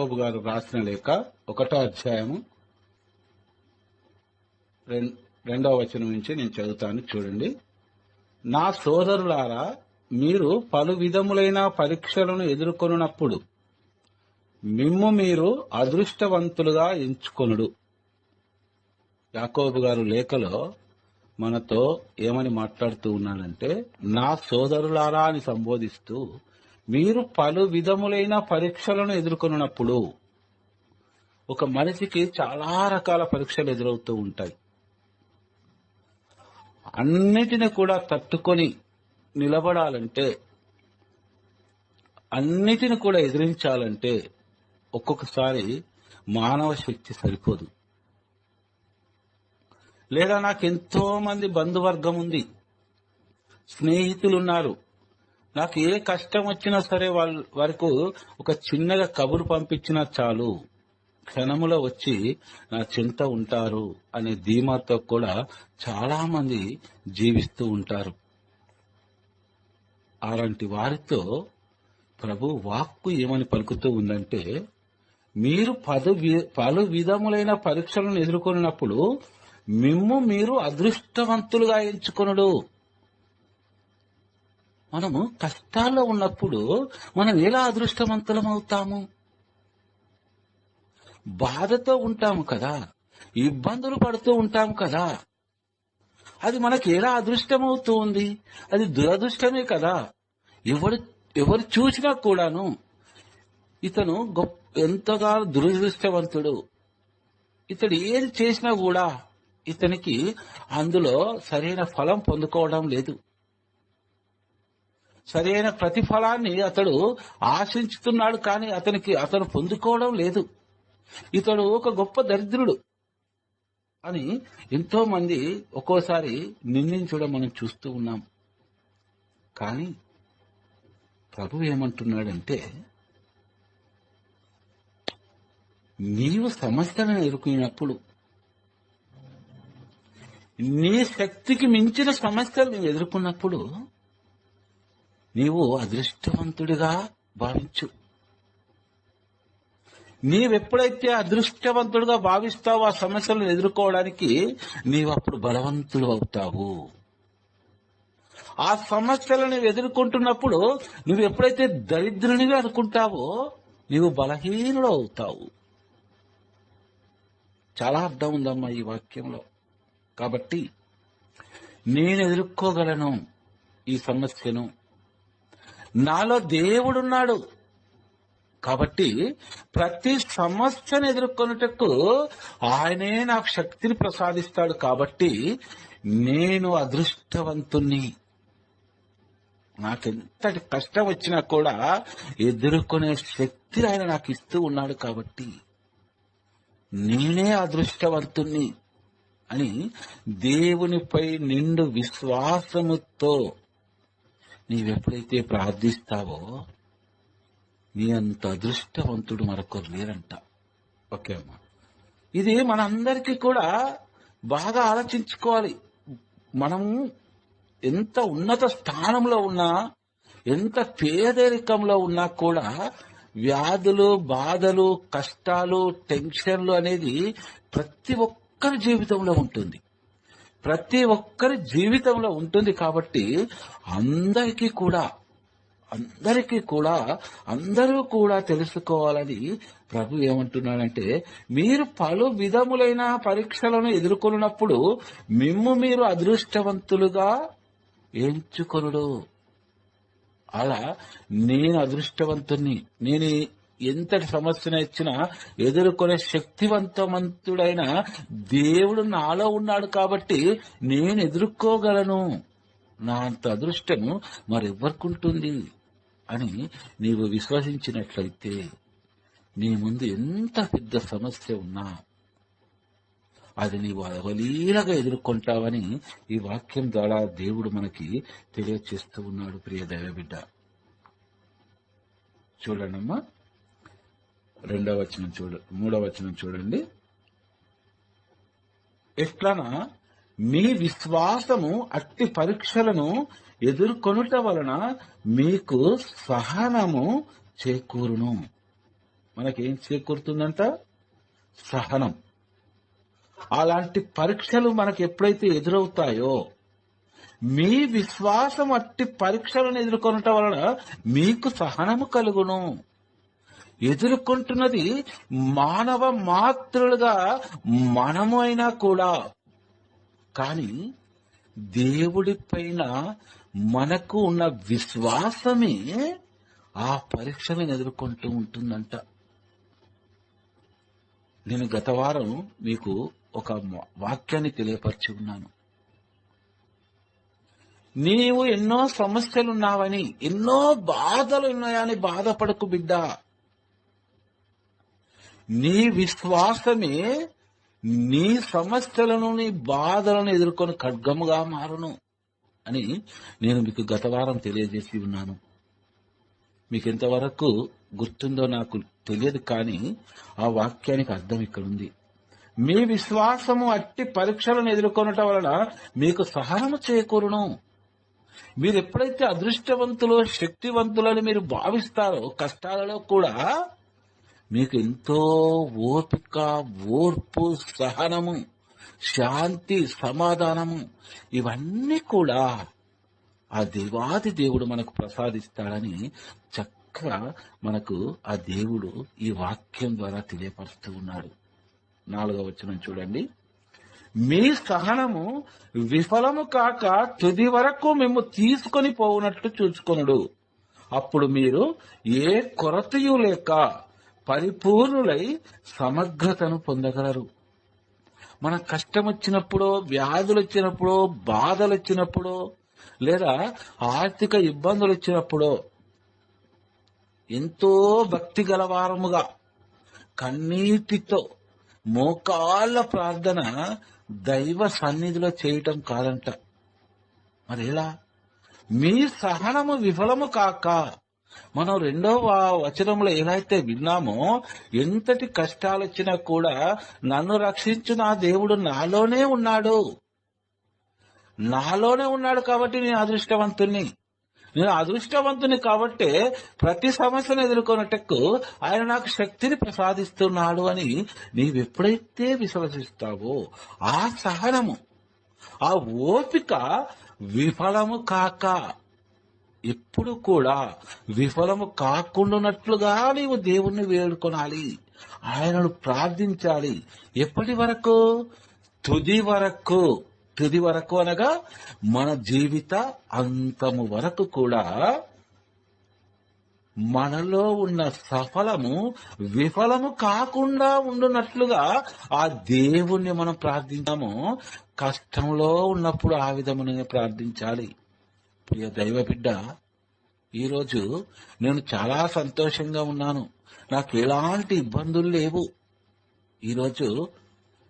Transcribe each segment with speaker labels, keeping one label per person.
Speaker 1: యాకోబు గారు రాసిన లేఖ 1వ అధ్యాయము 2వ వచనం నుంచి నేను చదువుతాను, చూడండి. నా సోదరులారా, మీరు పలు విధములైన పరీక్షలను ఎదుర్కొన్నప్పుడు మిమ్ము మీరు అదృష్టవంతులుగా ఎంచుకొనుడు. యాకోబు గారు లేఖలో మనతో ఏమని మాట్లాడుతూ ఉన్నాడంటే, నా సోదరులారా అని సంబోధిస్తూ, మీరు పలు విధములైన పరీక్షలను ఎదుర్కొన్నప్పుడు. ఒక మనిషికి చాలా రకాల పరీక్షలు ఎదురవుతూ ఉంటాయి. అన్నిటిని కూడా తట్టుకొని నిలబడాలంటే, అన్నిటిని కూడా ఎదిరించాలంటే ఒక్కొక్కసారి మానవ శక్తి సరిపోదు. లేదా నాకెంతో మంది బంధువర్గం ఉంది, స్నేహితులున్నారు, నాకు ఏ కష్టం వచ్చినా సరే వారికి ఒక చిన్నగా కబురు పంపించినా చాలు, క్షణములో వచ్చి నా చింత ఉంటారు అనే ధీమాతో కూడా చాలా మంది జీవిస్తూ ఉంటారు. అలాంటి వారితో ప్రభు వాక్కు ఏమని పలుకుతూ ఉందంటే, మీరు పలు విధములైన పరీక్షలను ఎదుర్కొన్నప్పుడు మిమ్ము మీరు అదృష్టవంతులుగా ఎంచుకొనుడు. మనము కష్టాల్లో ఉన్నప్పుడు మనం ఎలా అదృష్టవంతులం అవుతాము? బాధతో ఉంటాము కదా, ఇబ్బందులు పడుతూ ఉంటాము కదా, అది మనకి ఎలా అదృష్టం అవుతూ ఉంది? అది దురదృష్టమే కదా. ఎవరు చూసినా కూడాను ఇతను ఎంతగా దురదృష్టవంతుడు, ఇతడు ఏది చేసినా కూడా ఇతనికి అందులో సరైన ఫలం పొందుకోవడం లేదు, సరైన ప్రతిఫలాన్ని అతడు ఆశించుతున్నాడు, కానీ అతను పొందుకోవడం లేదు. ఇతడు ఒక గొప్ప దరిద్రుడు అని ఎంతో మంది ఒక్కోసారి నిందించడం మనం చూస్తూ ఉన్నాం. కానీ ప్రభు ఏమంటున్నాడంటే, నీవు సమస్యలను ఎదుర్కొన్నప్పుడు, నీ శక్తికి మించిన సమస్యలు నీవు ఎదుర్కొన్నప్పుడు నీవు అదృష్టవంతుడిగా భావించు. నీవెప్పుడైతే అదృష్టవంతుడిగా భావిస్తావో ఆ సమస్యలను ఎదుర్కోవడానికి నీవు అప్పుడు బలవంతుడు అవుతావు. ఆ సమస్యలను ఎదుర్కొంటున్నప్పుడు నువ్వు ఎప్పుడైతే దరిద్రునిగా అనుకుంటావో నీవు బలహీనుడు అవుతావు. చాలా అర్థం ఉందమ్మా ఈ వాక్యంలో. కాబట్టి నేను ఎదుర్కోగలను ఈ సమస్యను, నాలో దేవుడున్నాడు కాబట్టి ప్రతి సమస్యను ఎదుర్కొనుటకు ఆయనే నాకు శక్తిని ప్రసాదిస్తాడు. కాబట్టి నేను అదృష్టవంతుణ్ణి. నాకెంతటి కష్టం వచ్చినా కూడా ఎదుర్కొనే శక్తి ఆయన నాకు ఇస్తూ ఉన్నాడు. కాబట్టి నేనే అదృష్టవంతుణ్ణి అని దేవునిపై నిండు విశ్వాసముతో నీవెప్పుడైతే ప్రార్థిస్తావో నీ అంత అదృష్టవంతుడు మరొకరు లేరంట. ఓకే అమ్మా, ఇది మనందరికీ కూడా బాగా ఆలోచించుకోవాలి. మనం ఎంత ఉన్నత స్థానంలో ఉన్నా, ఎంత పేదరికంలో ఉన్నా కూడా వ్యాధులు, బాధలు, కష్టాలు, టెన్షన్లు అనేది ప్రతి ఒక్కరి జీవితంలో ఉంటుంది. ప్రతి ఒక్కరి జీవితంలో ఉంటుంది. కాబట్టి అందరూ కూడా తెలుసుకోవాలని ప్రభు ఏమంటున్నాడంటే, మీరు పలు విధములైన పరీక్షలను ఎదుర్కొన్నప్పుడు మిమ్ము మీరు అదృష్టవంతులుగా ఎంచుకొనుడు. అలా నేను అదృష్టవంతుణ్ణి, నేను ఎంతటి సమస్యను ఇచ్చినా ఎదుర్కొనే శక్తివంతవంతుడైన దేవుడు నాలో ఉన్నాడు కాబట్టి నేను ఎదుర్కోగలను. నా అంత అదృష్టము మరెవ్వరికుంటుంది అని నీవు విశ్వసించినట్లయితే నీ ముందు ఎంత పెద్ద సమస్య ఉన్నా అది నీవు అవలీలగా ఎదుర్కొంటావని ఈ వాక్యం ద్వారా దేవుడు మనకి తెలియచేస్తూ ఉన్నాడు. ప్రియ దైవబిడ్డ, చూడండమ్మా, 2వ వచనం 3వ వచనం చూడండి. ఎట్లనా మీ విశ్వాసము అట్టి పరీక్షలను ఎదుర్కొనుట వలన మీకు సహనము చేకూరును. మనకేం చేకూరుతుందంట? సహనం. అలాంటి పరీక్షలు మనకు ఎప్పుడైతే ఎదురవుతాయో, మీ విశ్వాసం అట్టి పరీక్షలను ఎదుర్కొనటం వలన మీకు సహనము కలుగును. ఎదుర్కొంటున్నది మానవ మాత్రులుగా మనము అయినా కూడా, కానీ దేవుడి పైన మనకు ఉన్న విశ్వాసమే ఆ పరీక్షలను ఎదుర్కొంటూ ఉంటుందంట. నేను గత వారం మీకు ఒక వాక్యాన్ని తెలియపరిచి ఉన్నాను. నీవు ఎన్నో సమస్యలున్నావని, ఎన్నో బాధలు ఉన్నాయని బాధపడకు బిడ్డ. నీ విశ్వాసమే నీ సమస్యలను, నీ బాధలను ఎదుర్కొని ఖడ్గముగా మారును అని నేను మీకు గత వారం తెలియజేసి ఉన్నాను. మీకు ఎంతవరకు గుర్తుందో నాకు తెలియదు, కానీ ఆ వాక్యానికి అర్థం ఇక్కడుంది. మీ విశ్వాసము అట్టి పరీక్షలను ఎదుర్కొనటం వలన మీకు సహనము చేకూరును. మీరు ఎప్పుడైతే అదృష్టవంతులు, శక్తివంతులని మీరు భావిస్తారో, కష్టాలలో కూడా మీకు ఎంతో ఓపిక, ఓర్పు, సహనము, శాంతి, సమాధానము ఇవన్నీ కూడా ఆ దేవాది దేవుడు మనకు ప్రసాదిస్తాడని చక్కగా మనకు ఆ దేవుడు ఈ వాక్యం ద్వారా తెలియపరుస్తూ ఉన్నాడు. 4వ వచనం చూడండి. మీ సహనము విఫలము కాక తుది వరకు మేము తీసుకొని పోవునట్లు చూచుకొనుడు. అప్పుడు మీరు ఏ కొరతయు లేక పరిపూర్ణులై సమగ్రతను పొందగలరు. మన కష్టం వచ్చినప్పుడో, వ్యాధులు వచ్చినప్పుడో, బాధలు వచ్చినప్పుడో, లేదా ఆర్థిక ఇబ్బందులు వచ్చినప్పుడో ఎంతో భక్తి గలవారముగా కన్నీటితో మోకాళ్ళ ప్రార్థన దైవ సన్నిధిలో చేయటం కాదంట. మరి ఎలా? మీ సహనము విఫలము కాక. మనం 2వ వచనంలో ఎలా అయితే విన్నామో, ఎంతటి కష్టాలు వచ్చినా కూడా నన్ను రక్షించు నా దేవుడు నాలోనే ఉన్నాడు. నాలోనే ఉన్నాడు కాబట్టి నేను అదృష్టవంతుణ్ణి. నేను అదృష్టవంతుని కాబట్టే ప్రతి సమస్యను ఎదుర్కొన్నటకు ఆయన నాకు శక్తిని ప్రసాదిస్తున్నాడు అని నీవెప్పుడైతే విశ్వసిస్తావో, ఆ సహనము, ఆ ఓపిక విఫలము కాక, ఎప్పుడు కూడా విఫలము కాకుండానట్లుగా నీవు దేవుణ్ణి వేడుకొనాలి, ఆయనను ప్రార్థించాలి. ఎప్పటి వరకు? తుది వరకు. తుది వరకు అనగా మన జీవిత అంతము వరకు కూడా మనలో ఉన్న సఫలము విఫలము కాకుండా ఉండునట్లుగా ఆ దేవుణ్ణి మనం ప్రార్థించాము. కష్టంలో ఉన్నప్పుడు ఆ విధమునే ప్రార్థించాలి. ప్రియ దైవ బిడ్డ, ఈరోజు నేను చాలా సంతోషంగా ఉన్నాను, నాకు ఎలాంటి ఇబ్బందులు లేవు. ఈరోజు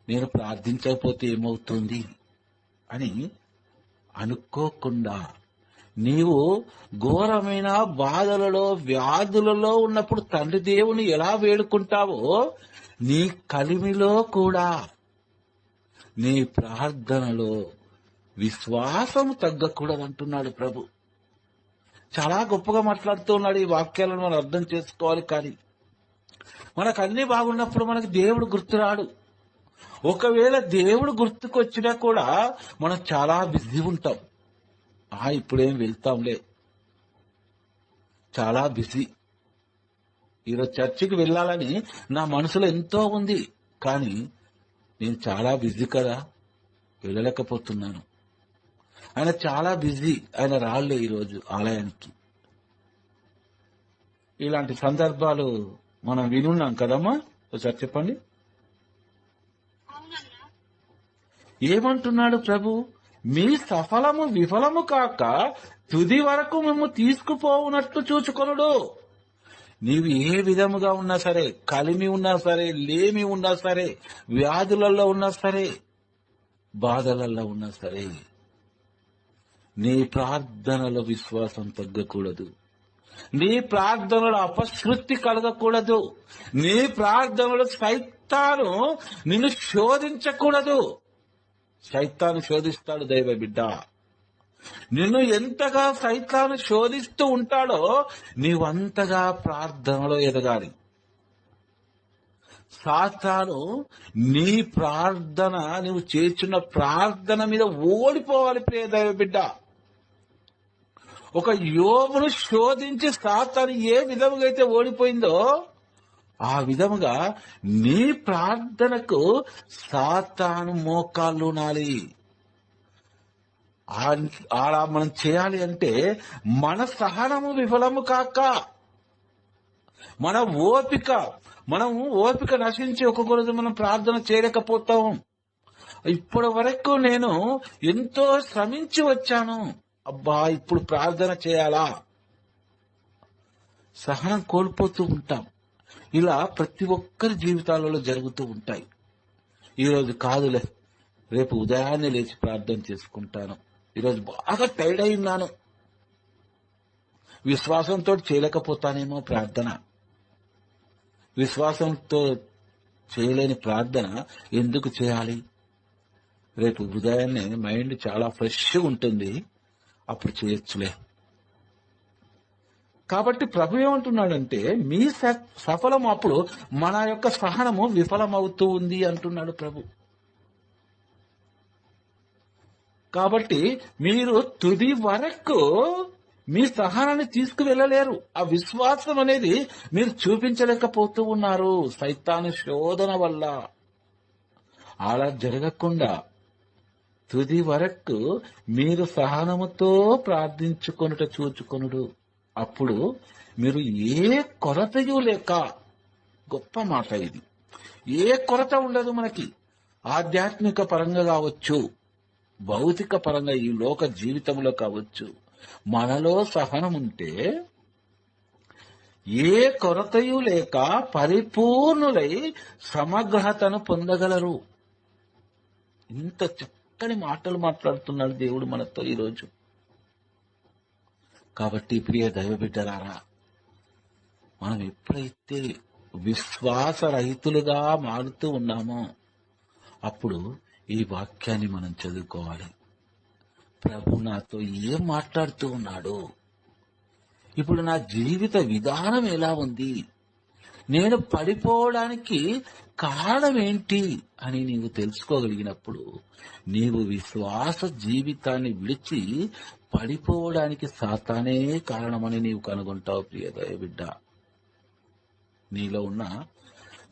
Speaker 1: నేను ప్రార్థించకపోతే ఏమవుతుంది అని అనుకోకుండా, నీవు ఘోరమైన బాధలలో, వ్యాధులలో ఉన్నప్పుడు తండ్రి దేవుని ఎలా వేడుకుంటావో, నీ కలిమిలో కూడా, నీ ప్రార్థనలో విశ్వాసము తగ్గకూడదంటున్నాడు ప్రభు. చాలా గొప్పగా మాట్లాడుతూ ఉన్నాడు. ఈ వాక్యాలను మనం అర్థం చేసుకోవాలి. కానీ మనకు అన్ని బాగున్నప్పుడు మనకు దేవుడు గుర్తురాడు. ఒకవేళ దేవుడు గుర్తుకొచ్చినా కూడా మనం చాలా బిజీ ఉంటాం. ఇప్పుడేం వెళ్తాంలే, చాలా బిజీ. ఈరోజు చర్చికి వెళ్ళాలని నా మనసులో ఎంతో ఉంది, కానీ నేను చాలా బిజీ కదా, వెళ్ళలేకపోతున్నాను. ఆయన చాలా బిజీ, ఆయన రాళ్లే ఈరోజు ఆలయానికి. ఇలాంటి సందర్భాలు మనం వినున్నాం కదమ్మా. ఒకసారి చెప్పండి, ఏమంటున్నాడు ప్రభు? మీ సఫలము విఫలము కాక తుది వరకు మేము తీసుకుపోవునట్లు చూచుకొనుడు. నీవు ఏ విధముగా ఉన్నా సరే, కలిమి ఉన్నా సరే, లేమి ఉన్నా సరే, వ్యాధులలో ఉన్నా సరే, బాధలలో ఉన్నా సరే, నీ ప్రార్థనలో విశ్వాసం తగ్గకూడదు. నీ ప్రార్థనలో అపశృతి కలగకూడదు. నీ ప్రార్థనలో సైతాను నిన్ను శోధించకూడదు. సైతాను శోధిస్తాడు దైవ బిడ్డ. నిన్ను ఎంతగా సైతాను శోధిస్తూ ఉంటాడో నీవంతగా ప్రార్థనలో ఎదగాలి. సాతాను నీ ప్రార్థన, నువ్వు చేస్తున్న ప్రార్థన మీద ఓడిపోవాలి ప్రియ దైవ బిడ్డ. ఒక యోబును శోధించి సాతాను ఏ విధముగా అయితే ఓడిపోయిందో ఆ విధముగా నీ ప్రార్థనకు సాతాను మోకాళ్ళు నాలి. అలా మనం చేయాలి అంటే మన సహనము విఫలము కాక, మన ఓపిక నశించి ఒక్కొక్క రోజు మనం ప్రార్థన చేయలేకపోతాం. ఇప్పటి వరకు నేను ఎంతో శ్రమించి వచ్చాను, అబ్బా ఇప్పుడు ప్రార్థన చేయాలా, సహనం కోల్పోతూ ఉంటాం. ఇలా ప్రతి ఒక్కరి జీవితాలలో జరుగుతూ ఉంటాయి. ఈరోజు కాదులే, రేపు ఉదయాన్నే లేచి ప్రార్థన చేసుకుంటాను, ఈరోజు బాగా టైర్డ్ అయి ఉన్నాను, విశ్వాసంతో చేయలేకపోతానేమో ప్రార్థన. విశ్వాసంతో చేయలేని ప్రార్థన ఎందుకు చేయాలి? రేపు ఉదయాన్నే మైండ్ చాలా ఫ్రెష్గా ఉంటుంది, అప్పుడు చేయొచ్చులే. కాబట్టి ప్రభు ఏమంటున్నాడంటే మీ సఫలం అప్పుడు మన యొక్క సహనము విఫలమవుతూ ఉంది అంటున్నాడు ప్రభు. కాబట్టి మీరు తుది వరకు మీ సహనాన్ని తీసుకువెళ్ళలేరు. ఆ విశ్వాసం అనేది మీరు చూపించలేకపోతూ ఉన్నారు సైతాను శోధన వల్ల. అలా జరగకుండా తుది వరకు మీరు సహనముతో ప్రార్థించుకొనుట చూచుకొనుడు. అప్పుడు మీరు ఏ కొరతయు లేక, గొప్ప మాట ఇది, ఏ కొరత ఉండదు మనకి. ఆధ్యాత్మిక పరంగా కావచ్చు, భౌతిక పరంగా ఈ లోక జీవితంలో కావచ్చు, మనలో సహనం ఉంటే ఏ కొరతయు లేక పరిపూర్ణులై సమగ్రతను పొందగలరు. ఇంత చక్కని మాటలు మాట్లాడుతున్నాడు దేవుడు మనతో ఈరోజు. కాబట్టి ప్రియ దైవ బిడ్డలారా, మనం ఎప్పుడైతే విశ్వాసరహితులుగా మారుతూ ఉన్నామో అప్పుడు ఈ వాక్యాన్ని మనం చదువుకోవాలి. ప్రభు నాతో ఏం మాట్లాడుతూ ఉన్నాడు, ఇప్పుడు నా జీవిత విధానం ఎలా ఉంది, నేను పడిపోవడానికి కారణం ఏంటి అని నీవు తెలుసుకోగలిగినప్పుడు నీవు విశ్వాస జీవితాన్ని విడిచి పడిపోవడానికి సాతానే కారణమని నీవు కనుగొంటావు ప్రియ దైవబిడ్డ. నీలో ఉన్న,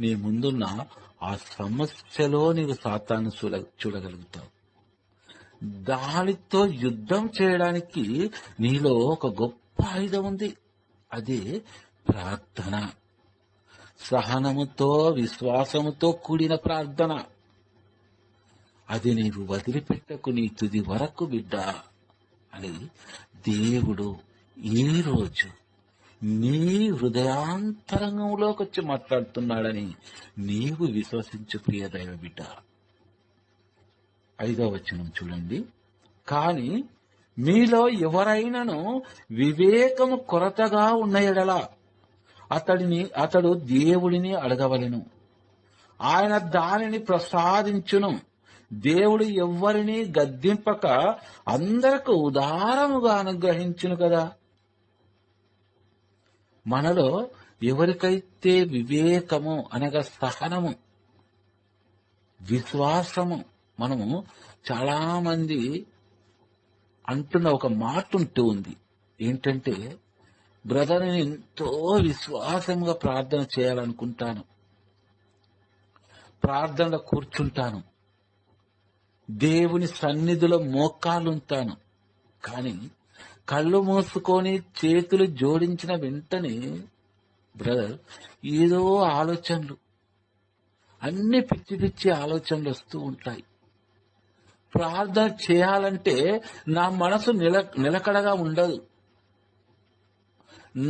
Speaker 1: నీ ముందున్న ఆ సమస్యలో నీవు సాతాను చూడగలుగుతావు. దానితో యుద్ధం చేయడానికి నీలో ఒక గొప్ప ఆయుధం ఉంది, అదే ప్రార్థన. సహనముతో విశ్వాసముతో కూడిన ప్రార్థన. అది నీవు వదిలిపెట్టకు నీ తుది వరకు బిడ్డ అని దేవుడు ఈరోజు నీ హృదయాంతరంగంలోకి వచ్చి మాట్లాడుతున్నాడని నీవు విశ్వసించు ప్రియ దైవ బిడ్డ. 5వ వచనం చూడండి. కాని మీలో ఎవరైనాను వివేకము కొరతగా ఉన్న ఎడల అతడు దేవుడిని అడగవలెను, ఆయన దానిని ప్రసాదించును. దేవుడు ఎవ్వరిని గద్దింపక అందరకు ఉదారముగా అనుగ్రహించును కదా. మనలో ఎవరికైతే వివేకము అనగా సహనము, విశ్వాసము, మనము చాలా మంది అంటున్న ఒక మాట ఉంటూ ఉంది, ఏంటంటే బ్రదర్ నేను ఎంతో విశ్వాసంగా ప్రార్థన చేయాలనుకుంటాను, ప్రార్థనలో కూర్చుంటాను, దేవుని సన్నిధిలో మోకాలుంటాను, కానీ కళ్ళు మూసుకొని చేతులు జోడించిన వెంటనే బ్రదర్ ఏదో ఆలోచనలు, అన్ని పిచ్చి పిచ్చి ఆలోచనలు వస్తూ ఉంటాయి. ప్రార్థన చేయాలంటే నా మనసు నిలకడగా ఉండదు.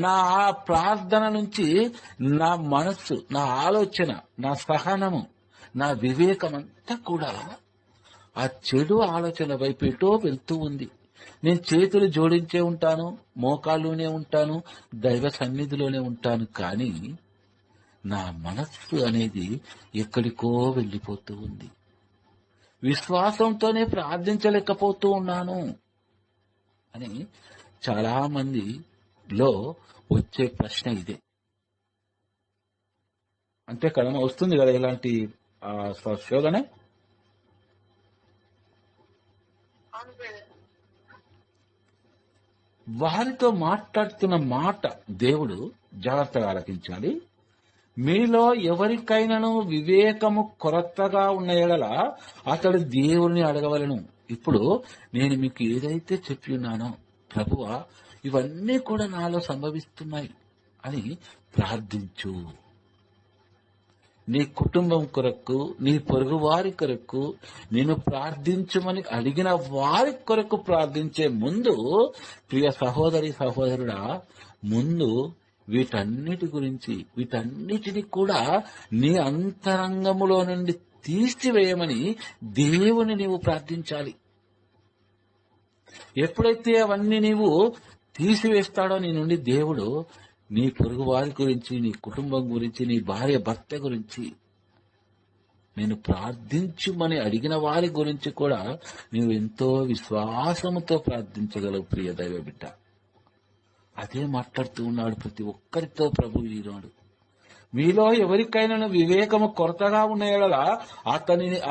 Speaker 1: నా ప్రార్థన నుంచి నా మనస్సు, నా ఆలోచన, నా సహనము, నా వివేకం అంతా కూడా ఆ చెడు ఆలోచన వైపు ఎటో వెళ్తూ ఉంది. నేను చేతులు జోడించే ఉంటాను, మోకాళ్ళలోనే ఉంటాను, దైవ సన్నిధిలోనే ఉంటాను, కానీ నా మనస్సు అనేది ఎక్కడికో వెళ్ళిపోతూ ఉంది. విశ్వాసంతోనే ప్రార్థించలేకపోతూ ఉన్నాను అని చాలా మందిలో వచ్చే ప్రశ్న ఇదే. అంతే కదా, వస్తుంది కదా ఇలాంటి శోధనే. వారితో మాట్లాడుతున్న మాట దేవుడు జాగ్రత్తగా ఆలకించాలి. మీలో ఎవరికైనాను వివేకము కొరతగా ఉన్న ఎడల అతడు దేవుని అడగవలను. ఇప్పుడు నేను మీకు ఏదైతే చెప్పి ఉన్నానో, ప్రభువా ఇవన్నీ కూడా నాలో సంభవిస్తున్నాయి అని ప్రార్థించు. నీ కుటుంబం కొరకు, నీ పొరుగు వారి కొరకు, నేను ప్రార్థించమని అడిగిన వారి కొరకు ప్రార్థించే ముందు, ప్రియ సహోదరి సహోదరుడా, ముందు వీటన్నిటిని కూడా నీ అంతరంగములో నుండి తీసివేయమని దేవుని నీవు ప్రార్థించాలి. ఎప్పుడైతే అవన్నీ నీవు తీసివేస్తాడో నీ నుండి దేవుడు, నీ పొరుగు వారి గురించి, నీ కుటుంబం గురించి, నీ భార్య భర్త గురించి, నేను ప్రార్థించుమని అడిగిన వారి గురించి కూడా నీవు ఎంతో విశ్వాసముతో ప్రార్థించగలవు. ప్రియ దైవ బిడ్డ, అదే మాట్లాడుతూ ఉన్నాడు ప్రతి ఒక్కరితో ప్రభు ఈనాడు. మీలో ఎవరికైనా వివేకము కొరతగా ఉన్న యెడల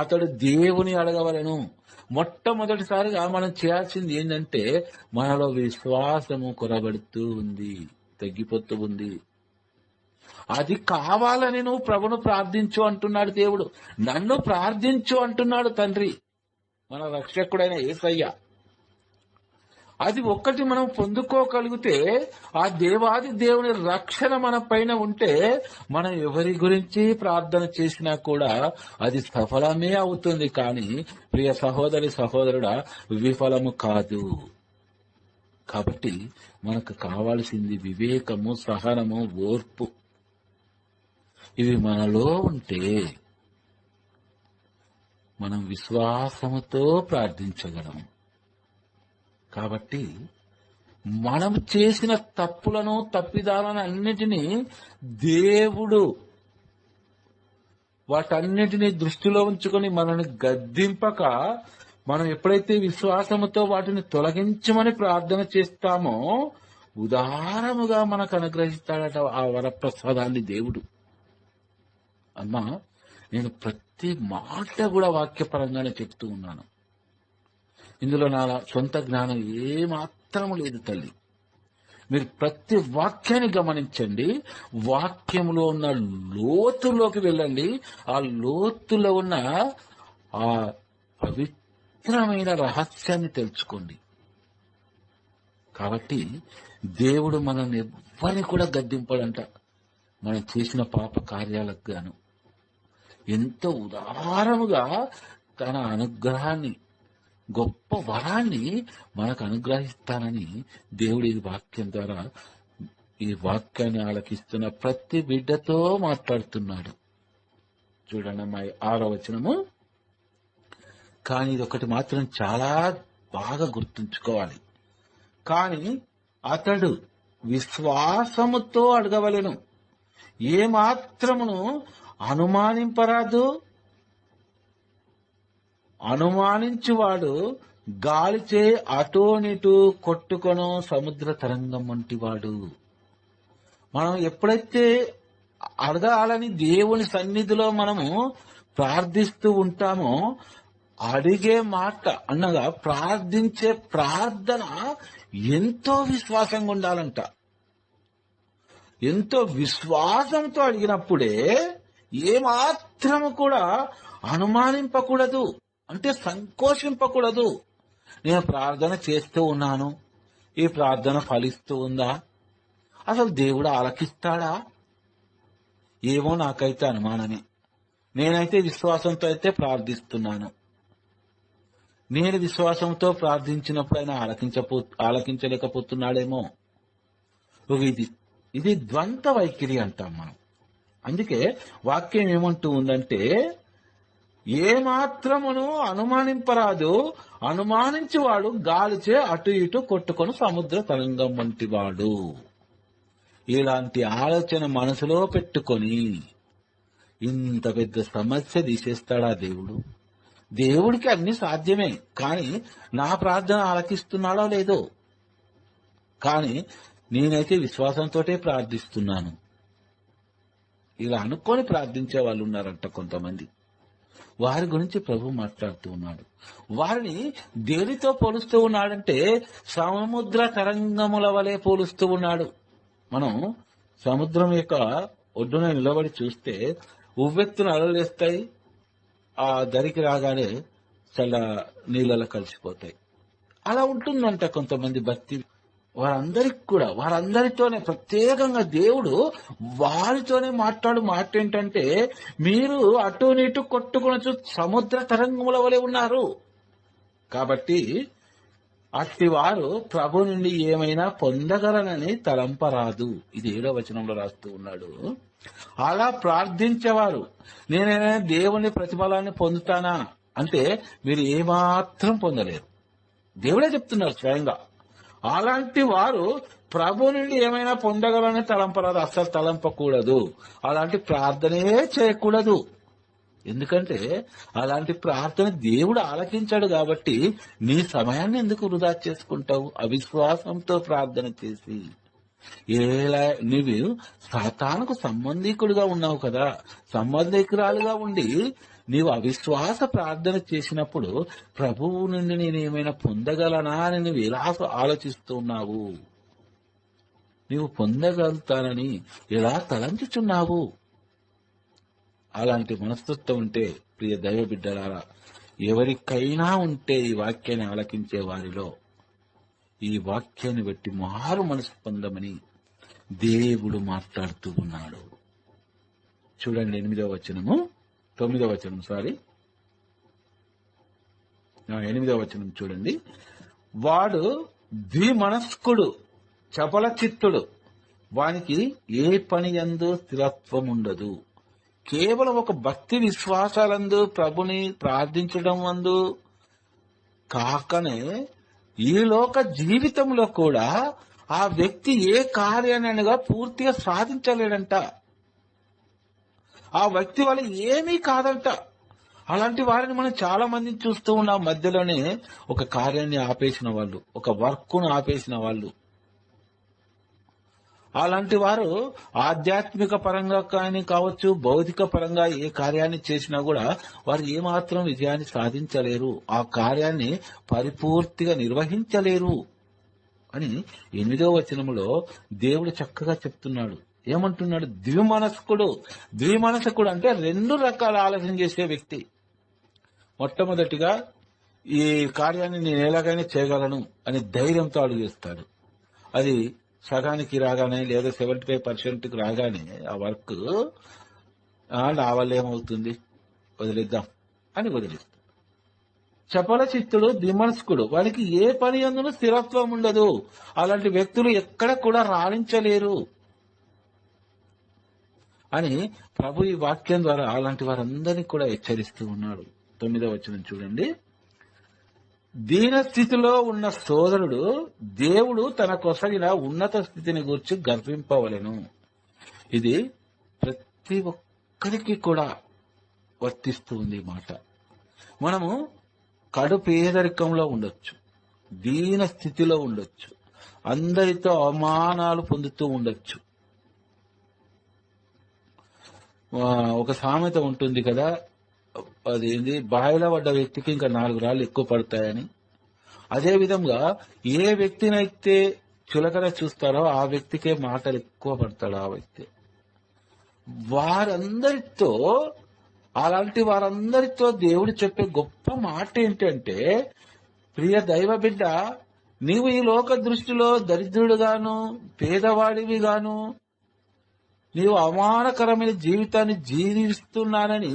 Speaker 1: అతడు దేవుని అడగవలెను. మొట్టమొదటిసారిగా మనం చేయాల్సింది ఏంటంటే, మనలో విశ్వాసము కొరబడుతూ ఉంది, తగ్గిపోతూ ఉంది. అది కావాలని నువ్వు ప్రభును ప్రార్థించు అంటున్నాడు దేవుడు. నన్ను ప్రార్థించు అంటున్నాడు తండ్రి, మన రక్షకుడైన యేసయ్య. అది ఒక్కటి మనం పొందుకోగలిగితే, ఆ దేవాది దేవుని రక్షణ మన పైన ఉంటే, మనం ఎవరి గురించి ప్రార్థన చేసినా కూడా అది సఫలమే అవుతుంది. కానీ ప్రియ సహోదరి సహోదరుడా, విఫలము కాదు. కాబట్టి మనకు కావాల్సింది వివేకము, సహనము, ఓర్పు. ఇవి మనలో ఉంటే మనం విశ్వాసముతో ప్రార్థించగలం. కాబట్టి మనం చేసిన తప్పులను, తప్పిదాలను అన్నిటినీ దేవుడు వాటన్నిటినీ దృష్టిలో ఉంచుకొని మనల్ని గద్దింపక, మనం ఎప్పుడైతే విశ్వాసముతో వాటిని తొలగించమని ప్రార్థన చేస్తామో, ఉదారముగా మనకు అనుగ్రహిస్తాడట ఆ వరప్రసాదాన్ని దేవుడు. అమ్మా, నేను ప్రతి మాట కూడా వాక్యపరంగానే చెప్తూ ఉన్నాను. ఇందులో నా సొంత జ్ఞానం ఏమాత్రము లేదు తల్లి. మీరు ప్రతి వాక్యాన్ని గమనించండి, వాక్యంలో ఉన్న లోతులోకి వెళ్ళండి, ఆ లోతులో ఉన్న ఆ పవిత్రమైన రహస్యాన్ని తెలుసుకోండి. కాబట్టి దేవుడు మనల్ని ఎవ్వరిని కూడా గద్దింపడంట. మనం చేసిన పాప కార్యాలకు గాను ఎంతో ఉదారముగా తన అనుగ్రహాన్ని, గొప్ప వరాన్ని మనకు అనుగ్రహిస్తానని దేవుడు ఈ వాక్యం ద్వారా, ఈ వాక్యాన్ని ఆలకిస్తున్న ప్రతి బిడ్డతో మాట్లాడుతున్నాడు. చూడండి అమ్మాయి 6వ వచనము. కానీ ఇది ఒకటి మాత్రం చాలా బాగా గుర్తుంచుకోవాలి. కానీ అతడు విశ్వాసముతో అడగవలెను, ఏమాత్రమును అనుమానింపరాదు. అనుమానించువాడు గాలిచే అటోనిటు కొట్టుకొను సముద్ర తరంగం వంటివాడు. మనం ఎప్పుడైతే అడగాలని దేవుని సన్నిధిలో మనము ప్రార్థిస్తూ ఉంటామో, అడిగే మాట అనగా ప్రార్థించే ప్రార్థన ఎంతో విశ్వాసంగా ఉండాలంట. ఎంతో విశ్వాసంతో అడిగినప్పుడే ఏమాత్రము కూడా అనుమానింపకూడదు, అంటే సంకోచింపకూడదు. నేను ప్రార్థన చేస్తూ ఉన్నాను, ఈ ప్రార్థన ఫలిస్తూ ఉందా, అసలు దేవుడు ఆలకిస్తాడా, ఏమో నాకైతే అనుమానమే. నేనైతే విశ్వాసంతో అయితే ప్రార్థిస్తున్నాను. నేను విశ్వాసంతో ప్రార్థించినప్పుడు ఆయన ఆలకించలేకపోతున్నాడేమో. ఇది ద్వంద్వ వైఖరి అంటాం మనం. అందుకే వాక్యం ఏమంటూ ఉందంటే, ఏమాత్రమును అనుమానింపరాదు, అనుమానించువాడు గాలిచే అటు ఇటు కొట్టుకొని సముద్ర తరంగం వంటి వాడు. ఇలాంటి ఆలోచన మనసులో పెట్టుకొని ఇంత పెద్ద సమస్య తీసేస్తాడా దేవుడు? దేవుడికి అన్ని సాధ్యమే, కానీ నా ప్రార్థన ఆలకిస్తున్నాడో లేదో. కానీ నేనైతే విశ్వాసంతోటే ప్రార్థిస్తున్నాను. ఇలా అనుకొని ప్రార్థించే వాళ్ళు ఉన్నారంట కొంతమంది. వారి గురించి ప్రభు మాట్లాడుతూ ఉన్నాడు. వారిని దేనితో పోలుస్తూ ఉన్నాడంటే సముద్ర తరంగముల వలె పోలుస్తూ ఉన్నాడు. మనం సముద్రం యొక్క ఒడ్డున నిలబడి చూస్తే ఉవ్వెత్తున అలలేస్తాయి, ఆ దరికి రాగానే చల్ల నీళ్ళలో కలిసిపోతాయి. అలా ఉంటుందంట కొంతమంది భక్తి. వారందరితోనే ప్రత్యేకంగా దేవుడు వారితోనే మాట్లాడు మాట ఏంటంటే, మీరు అటు ఇటు కొట్టుకునొచ్చు సముద్ర తరంగముల వలె ఉన్నారు. కాబట్టి అట్టి వారు ప్రభు నుండి ఏమైనా పొందగలనని తలంపరాదు. ఇది 7వ వచనంలో రాస్తూ ఉన్నాడు. అలా ప్రార్థించేవారు నేనైనా దేవుని ప్రతిఫలాన్ని పొందుతానా అంటే మీరు ఏమాత్రం పొందలేరు. దేవుడే చెప్తున్నారు స్వయంగా. అలాంటి వారు ప్రభు నుండి ఏమైనా పొందగలని తలంపరాదు, అస్సలు తలంపకూడదు. అలాంటి ప్రార్థనే చేయకూడదు. ఎందుకంటే అలాంటి ప్రార్థన దేవుడు ఆలకించాడు. కాబట్టి నీ సమయాన్ని ఎందుకు వృధా చేసుకుంటావు అవిశ్వాసంతో ప్రార్థన చేసి? నీవు సాతానుకు సంబంధికుడిగా ఉన్నావు కదా, సంబంధికురాలుగా ఉండి నీవు అవిశ్వాస ప్రార్థన చేసినప్పుడు ప్రభువు నుండి నేనేమైనా పొందగలనా అని నువ్వు ఎలా ఆలోచిస్తున్నావు? నీవు పొందగలుగుతానని ఎలా తలంచుచున్నావు? అలాంటి మనస్తత్వం ఉంటే ప్రియ దైవ బిడ్డలారా, ఎవరికైనా ఉంటే ఈ వాక్యాన్ని ఆలకించే వారిలో ఈ వాక్యాన్ని బట్టి మారు మనసు పొందమని దేవుడు మాట్లాడుతూ ఉన్నాడు. చూడండి 8వ వచనం చూడండి. వాడు ద్విమనస్కుడు, చపల చిత్తుడు, వానికి ఏ పని యందు స్థిరత్వం ఉండదు. కేవలం ఒక భక్తి విశ్వాసాలందు ప్రభుని ప్రార్థించడం అందు కాకనే ఈ లోక జీవితంలో కూడా ఆ వ్యక్తి ఏ కార్యాన్నైనా పూర్తిగా సాధించలేడంట. ఆ వ్యక్తి వల్ల ఏమీ కాదంట. అలాంటి వారిని మనం చాలా మందిని చూస్తూ ఉన్నాం. మధ్యలోనే ఒక కార్యాన్ని ఆపేసిన వాళ్ళు, ఒక వర్క్ను ఆపేసిన వాళ్ళు. అలాంటి వారు ఆధ్యాత్మిక పరంగా కానీ కావచ్చు, భౌతిక పరంగా ఏ కార్యాన్ని చేసినా కూడా వారు ఏమాత్రం విజయాన్ని సాధించలేరు, ఆ కార్యాన్ని పరిపూర్తిగా నిర్వహించలేరు అని 8వ వచనంలో దేవుడు చక్కగా చెప్తున్నాడు. ఏమంటున్నాడు? ద్విమనస్కుడు అంటే 2 రకాల ఆలోచన చేసే వ్యక్తి. మొట్టమొదటిగా ఈ కార్యాన్ని నేను ఎలాగైనా చేయగలను అని ధైర్యంతో అడుగు చేస్తాడు. అది సగానికి రాగానే లేదా 75% రాగానే ఆ వర్క్ నా వల్ల ఏమవుతుంది, వదిలేద్దాం అని వదిలేస్తాడు. చపల చిత్తుడు, ద్విమనస్కుడు, వారికి ఏ పని అందులో స్థిరత్వం ఉండదు. అలాంటి వ్యక్తులు ఎక్కడ కూడా రాణించలేరు అని ప్రభు ఈ వాక్యం ద్వారా అలాంటి వారందరినీ కూడా హెచ్చరిస్తూ ఉన్నాడు. 9వ వచనం చూడండి. దీన స్థితిలో ఉన్న సోదరుడు దేవుడు తన కొసగిన ఉన్నత స్థితిని గురించి గర్వింపవలెను. ఇది ప్రతి ఒక్కరికి కూడా వర్తిస్తూ ఉంది మాట. మనము కడు పేదరికంలో ఉండొచ్చు, దీన స్థితిలో ఉండొచ్చు, అందరితో అవమానాలు పొందుతూ ఉండొచ్చు. ఒక సామెత ఉంటుంది కదా, అదేంది, బావిలో పడ్డ వ్యక్తికి ఇంకా 4 రాళ్ళు ఎక్కువ పడతాయని. అదే విధంగా ఏ వ్యక్తినైతే చులకన చూస్తారో ఆ వ్యక్తికే మాటలు ఎక్కువ పడతాడు ఆ వ్యక్తి. అలాంటి వారందరితో దేవుడు చెప్పే గొప్ప మాట ఏంటంటే, ప్రియ దైవ బిడ్డ, నీవు ఈ లోక దృష్టిలో దరిద్రుడుగాను పేదవాడివిగాను నీవు అవమానకరమైన జీవితాన్ని జీవిస్తున్నానని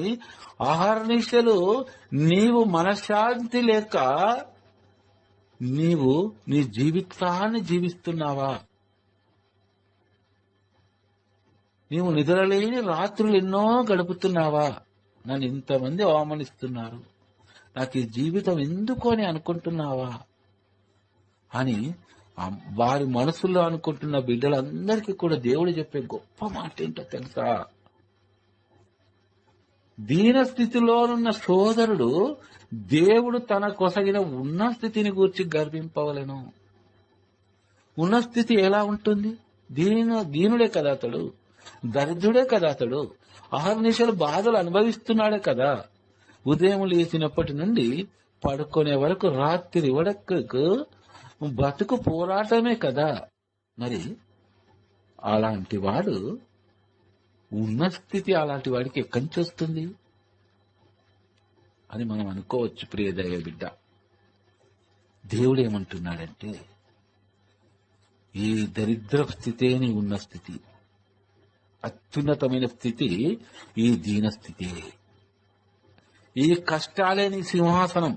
Speaker 1: అహర్నిశలు నీవు మనశ్శాంతి లేక నీవు నీ జీవితాన్ని జీవిస్తున్నావా? నీవు నిద్రలేని రాత్రులు ఎన్నో గడుపుతున్నావా? నన్ను ఇంతమంది అవమానిస్తున్నారు, నాకు ఈ జీవితం ఎందుకు అని అనుకుంటున్నావా అని వారి మనసుల్లో అనుకుంటున్న బిడ్డలందరికీ కూడా దేవుడు చెప్పే గొప్ప మాట ఏంటో తెలుసా? దీన స్థితిలోనున్న సోదరుడు దేవుడు తన కొసగిన ఉన్న స్థితిని గూర్చి గర్వింపవలెను. ఉన్న స్థితి ఎలా ఉంటుంది? దీనుడే కదా అతడు. దరిద్రుడే కదా అతడు. అహర్నిశలు బాధలు అనుభవిస్తున్నాడే కదా. ఉదయం లేచినప్పటి నుండి పడుకునే వరకు రాత్రి వరకు బతుకు పోరాటమే కదా. మరి అలాంటి వాడు ఉన్న స్థితి అలాంటి వాడికి ఎక్కడి నుంచి వస్తుంది అని మనం అనుకోవచ్చు. ప్రియ దైవ బిడ్డ, దేవుడు ఏమంటున్నాడంటే, ఈ దరిద్ర స్థితే నీ ఉన్న స్థితి, అత్యున్నతమైన స్థితి ఈ దీన స్థితి, ఈ కష్టాలే నీ సింహాసనం.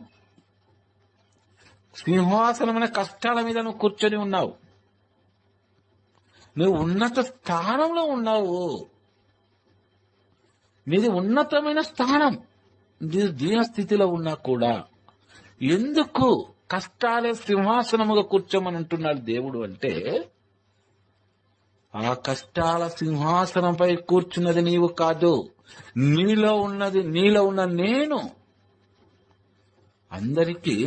Speaker 1: సింహాసనమైన కష్టాల మీద నువ్వు కూర్చొని ఉన్నావు. నువ్వు ఉన్నత స్థానంలో ఉన్నావు. నీది ఉన్నతమైన స్థానం. నీ దీన స్థితిలో ఉన్నా కూడా ఎందుకు కష్టాలే సింహాసనముగా కూర్చోమని అంటున్నాడు దేవుడు అంటే, ఆ కష్టాల సింహాసనంపై కూర్చున్నది నీవు కాదు, నీలో ఉన్న నేను. అందరికీ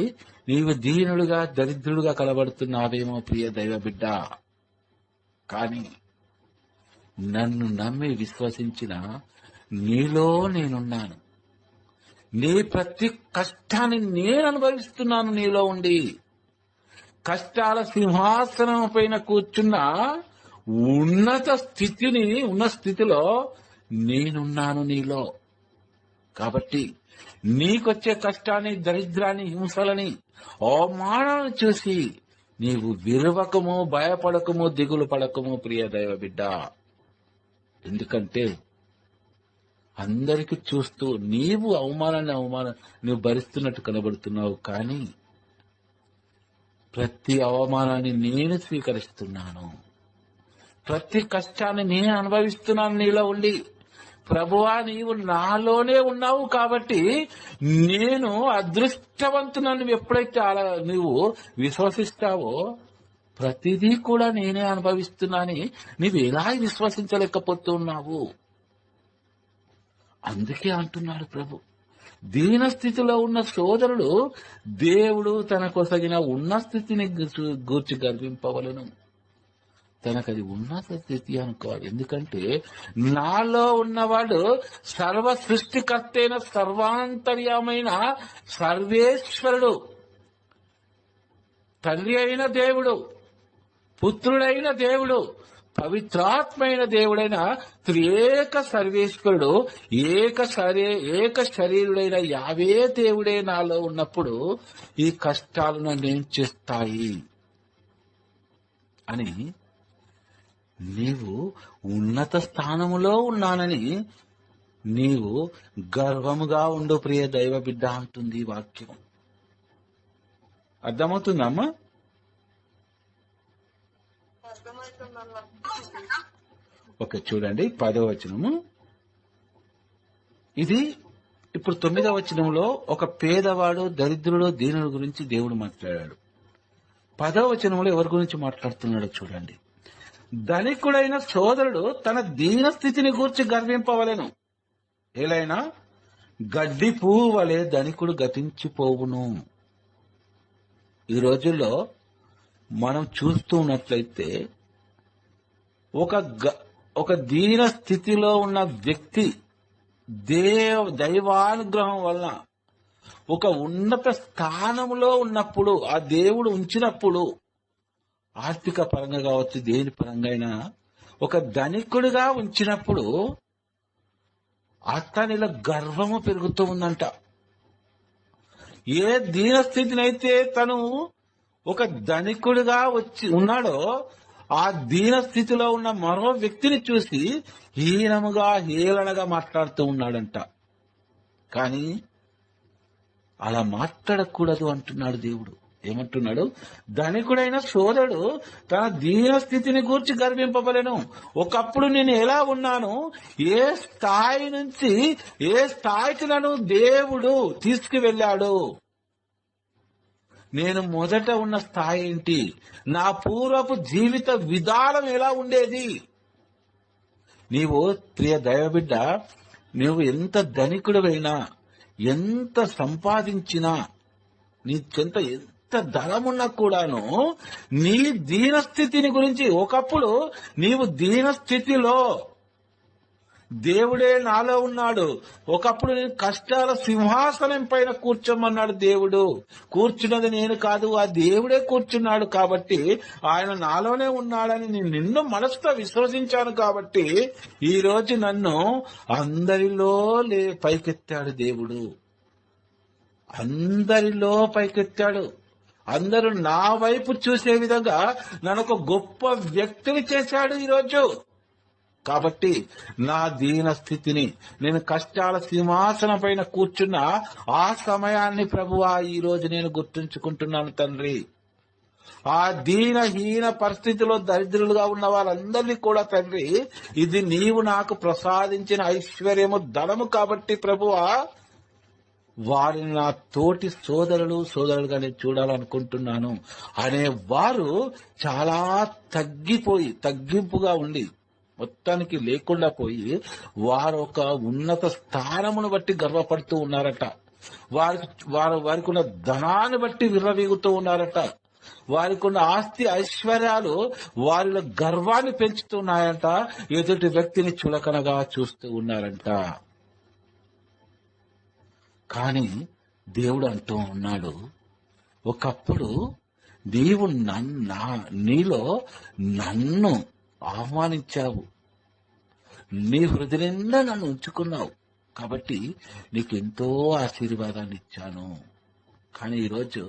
Speaker 1: నీవు దీనుడుగా దరిద్రుడుగా కలబడుతున్నావేమో ప్రియ దైవ బిడ్డ. కానీ నన్ను నమ్మి విశ్వసించిన నీలో నేనున్నాను. నీ ప్రతి కష్టాన్ని నేను అనుభవిస్తున్నాను నీలో ఉండి. కష్టాల సింహాసనం పైన కూర్చున్న ఉన్న స్థితిలో నేనున్నాను నీలో. కాబట్టి నీకొచ్చే కష్టాన్ని, దరిద్రాన్ని, హింసలని, అవమానాలను చూసి నీవు విరవకము, భయపడకము, దిగులు పడకము ప్రియ దైవ బిడ్డ. ఎందుకంటే అందరికి చూస్తూ నీవు నువ్వు భరిస్తున్నట్టు కనబడుతున్నావు. కానీ ప్రతి అవమానాన్ని నేను స్వీకరిస్తున్నాను. ప్రతి కష్టాన్ని నేను అనుభవిస్తున్నాను నీలో ఉండి. ప్రభువా, నీవు నాలోనే ఉన్నావు కాబట్టి నేను అదృష్టవంతునని ఎప్పుడైతే నువ్వు విశ్వసిస్తావో ప్రతిదీ కూడా నేనే అనుభవిస్తున్నానని నీవు ఎలా విశ్వసించలేకపోతున్నావు? అందుకే అంటున్నాడు ప్రభు, దీన స్థితిలో ఉన్న సోదరుడు దేవుడు తనకొసగిన ఉన్న స్థితిని గూర్చి గర్వింపవలను. తనకది ఉన్నత స్థితి అనుకోవాలి. ఎందుకంటే నాలో ఉన్నవాడు సర్వ సృష్టికర్త అయిన, సర్వాంతర్యమైన సర్వేశ్వరుడు, తండ్రి అయిన దేవుడు, పుత్రుడైన దేవుడు, పవిత్రాత్మైన దేవుడైన త్రియేక సర్వేశ్వరుడు, ఏక శరీరుడైన యావే దేవుడే నాలో ఉన్నప్పుడు ఈ కష్టాలను నేను చేస్తాయి అని నీవు ఉన్నత స్థానములో ఉన్నానని నీవు గర్వముగా ఉండు ప్రియ దైవ బిడ్డ అంటుంది వాక్యం. అర్థమవుతుందమ్మా? ఓకే, చూడండి 10వ వచనము. ఇది ఇప్పుడు 9వ వచనంలో ఒక పేదవాడు, దరిద్రుడు, దీనుడు గురించి దేవుడు మాట్లాడాడు. 10వ వచనంలో ఎవరి గురించి మాట్లాడుతున్నాడో చూడండి. ధనికుడైన సోదరుడు తన దీన స్థితిని గూర్చి గర్వింపవలెను. ఏలైనా గడ్డి పువ్వు వలె ధనికుడు గతించిపోవును. ఈ రోజుల్లో మనం చూస్తూ ఉన్నట్లయితే ఒక దీన స్థితిలో ఉన్న వ్యక్తి దైవానుగ్రహం వలన ఒక ఉన్నత స్థానంలో ఉన్నప్పుడు, ఆ దేవుడు ఉంచినప్పుడు, ఆర్థిక పరంగా కావచ్చు, దేని పరంగా అయినా ఒక ధనికుడిగా ఉంచినప్పుడు అతనిలో గర్వము పెరుగుతూ ఉందంట. ఏ దీనస్థితినైతే తను ఒక ధనికుడిగా ఉన్నాడో ఆ దీన స్థితిలో ఉన్న మరో వ్యక్తిని చూసి హేళనగా మాట్లాడుతూ ఉన్నాడంట. కానీ అలా మాట్లాడకూడదు అంటున్నాడు దేవుడు. ఏమంటున్నాడు? ధనికుడైన సోదరుడు తన దీన స్థితిని గూర్చి గర్వింపవలెను. ఒకప్పుడు నేను ఎలా ఉన్నాను, ఏ స్థాయి నుంచి ఏ స్థాయికి నన్ను దేవుడు తీసుకువెళ్ళాడు, నేను మొదట ఉన్న స్థాయి ఏంటి, నా పూర్వపు జీవిత విధానం ఎలా ఉండేది. నీవు ప్రియ దైవబిడ్డ, నువ్వు ఎంత ధనికుడివైనా, ఎంత సంపాదించినా, నీ చెంత ఎంత ధనమున్నా కూడాను నీ దీనస్థితిని గురించి, ఒకప్పుడు నీవు దీనస్థితిలో దేవుడే నాలో ఉన్నాడు. ఒకప్పుడు నేను కష్టాల సింహాసనం పైన కూర్చోమన్నాడు దేవుడు. కూర్చున్నది నేను కాదు, ఆ దేవుడే కూర్చున్నాడు. కాబట్టి ఆయన నాలోనే ఉన్నాడని నేను నిన్ను మనసుతో విశ్వసించాను. కాబట్టి ఈ రోజు నన్ను అందరిలో పైకెత్తాడు దేవుడు. అందరిలో పైకెత్తాడు. అందరూ నా వైపు చూసే విధంగా నన్ను ఒక గొప్ప వ్యక్తిని చేశాడు ఈరోజు. కాబట్టి నా దీన స్థితిని, నేను కష్టాల సింహాసనం పైన కూర్చున్న ఆ సమయాన్ని ప్రభువా ఈ రోజు నేను గుర్తుంచుకుంటున్నాను తండ్రి. ఆ దీనహీన పరిస్థితిలో దరిద్రులుగా ఉన్న వాళ్ళందరినీ కూడా తండ్రి, ఇది నీవు నాకు ప్రసాదించిన ఐశ్వర్యము, ధనము. కాబట్టి ప్రభువా వారిని నా తోటి సోదరులుగా నేను చూడాలనుకుంటున్నాను అనే వారు చాలా తగ్గింపుగా ఉండి మొత్తానికి లేకుండా పోయి వారు ఒక ఉన్నత స్థానమును బట్టి గర్వపడుతూ ఉన్నారట. వారికి ఉన్న ధనాన్ని బట్టి విర్రవీగుతూ ఉన్నారట. వారికి ఉన్న ఆస్తి ఐశ్వర్యాలు వారిలో గర్వాన్ని పెంచుతున్నాయంట. ఎదుటి వ్యక్తిని చులకనగా చూస్తూ ఉన్నారంట. కానీ దేవుడు అంటూ ఉన్నాడు, ఒకప్పుడు నీవు నీలో నన్ను ఆహ్వానించావు, నీ హృదయ నిండా నన్ను ఉంచుకున్నావు. కాబట్టి నీకు ఎంతో ఆశీర్వాదాన్ని ఇచ్చాను. కానీ ఈరోజు